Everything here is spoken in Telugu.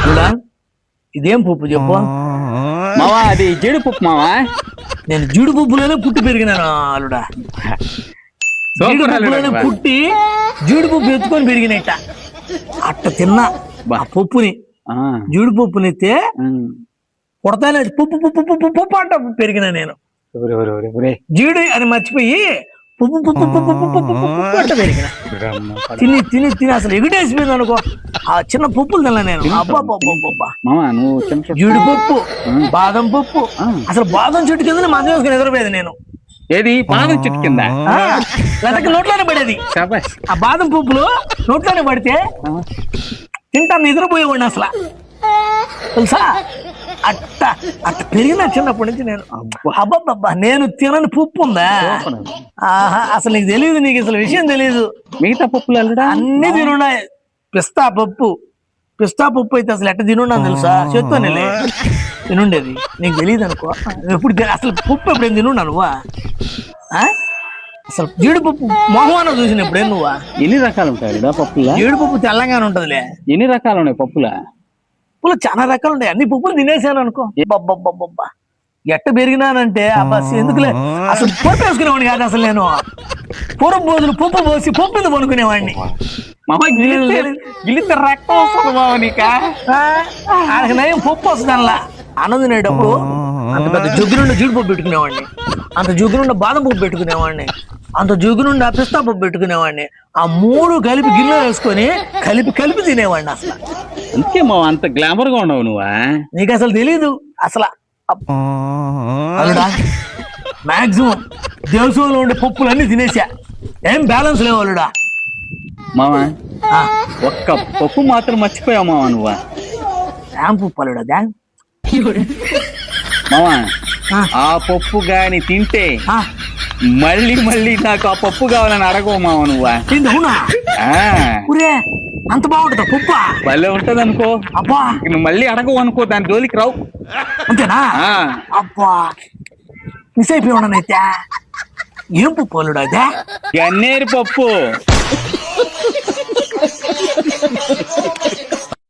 చూడా ఇదేం పప్పు చెప్పు. మావా అది జీడిపప్పు మావా. నేను జీడిపప్పులోనే పుట్టి పెరిగినాను అల్లుడా. జీడిపప్పులోనే పుట్టి జీడిపప్పు ఎత్తుకొని పెరిగినట్ట అట్ట తిన్నా ఆ పప్పుని. జీడిపప్పునైతే కొడతానే పప్పు పప్పు పప్పు పప్పు అంట పెరిగినా నేను. జీడి అని మర్చిపోయి పుప్పు పుప్పు పుప్పు పుప్పు పుప్పు అంట పెరిగిన. తిని తిని తిని అసలు ఎగిటేసిపోయింది అనుకో ఆ చిన్న పప్పులు తిన్నా నేను. అబ్బా జీడిపప్పు, బాదం పప్పు, అసలు బాదం చెట్టు కింద మంచం వేసుకుని నిద్రపోయేది నేను. ఏది బాదం చెట్టు కింద లతకి నోట్లోనే పడేది. ఆ బాదం పప్పులు నోట్లోనే పడితే తింటా నిద్రపోయేవాడిని అసలు. తెలుసా అట్ట అట్ట పెరిగిన చిన్నప్పటి నుంచి నేను. అబ్బబ్బబ్బా నేను తినని పప్పు ఉందా? ఆహా అసలు నీకు తెలియదు, నీకు అసలు విషయం తెలియదు. మిగతా పప్పులు అన్ని తినున్నాయి. పిస్తా పప్పు అయితే అసలు ఎట్ట తినున్నాను తెలుసా? చెప్తానులే తినుండేది, నీకు తెలియదు అనుకో. ఎప్పుడు అసలు పప్పు ఎప్పుడేం తినున్నా నువ్వా? అసలు జీడిపప్పు మొహమాన చూసిన ఎప్పుడే నువ్వా? ఎన్ని రకాలు ఉంటాయి పప్పులా? జీడిపప్పు తెలంగాణ ఉంటదిలే. ఎన్ని రకాలు ఉన్నాయి పప్పులా? పప్పులు చాలా రకాలు ఉంటాయి. అన్ని పప్పులు తినేసాను అనుకో. బబ్బబ్బబ్బబ్బా ఎట్ట పెరిగినానంటే అబ్బాస్ ఎందుకులే అసలు పప్పు వేసుకునేవాడిని కాదు అసలు నేను. పూర్వం బోధులు పప్పు పోసి పప్పు మీద పనుకునేవాడిని. ఆయనకు నయం పప్పు వస్తుంది అలా అన్నం తినేటప్పుడు. అంత పెద్ద జగ్గు నుండి జీడిపప్పు పెట్టుకునేవాడిని, అంత జగ్గు నుండి బాదం పప్పు పెట్టుకునేవాడిని, అంత జగ్గు నుండి పిస్తా పప్పు పెట్టుకునేవాడిని. ఆ మూడు కలిపి గిన్నెలో వేసుకొని కలిపి కలిపి తినేవాడిని అసలు. అందుకే మా అంత గ్లామర్ గా ఉన్నావు నువ్వా? నీకు అసలు తెలీదు అసలు. అల్లుడా మాక్సిమం దేశంలో ఉండే పప్పులన్నీ తినేసా, ఏం బ్యాలెన్స్ లేవు అల్లుడా. మావా ఒక్క పప్పు మాత్రం మర్చిపోయావు మావా నువ్వా. ఏం పప్పు అల్లుడా? మావా ఆ పప్పు గాని తింటే మళ్ళీ మళ్ళీ నాకు ఆ పప్పు కావాలని అడగవు మావా నువ్వా. అవునా? అంత బాగుంటుందా పప్పు? భలే ఉంటది అనుకో. అబ్బా నువ్వు మళ్ళీ అడగవు అనుకో, దాని జోలికి రావు. అంతేనా? అబ్బా మిస్ అయిపోయి ఉన్నానైతే. ఏం పప్పు అల్లుడా అదే? గన్నేరు పప్పు.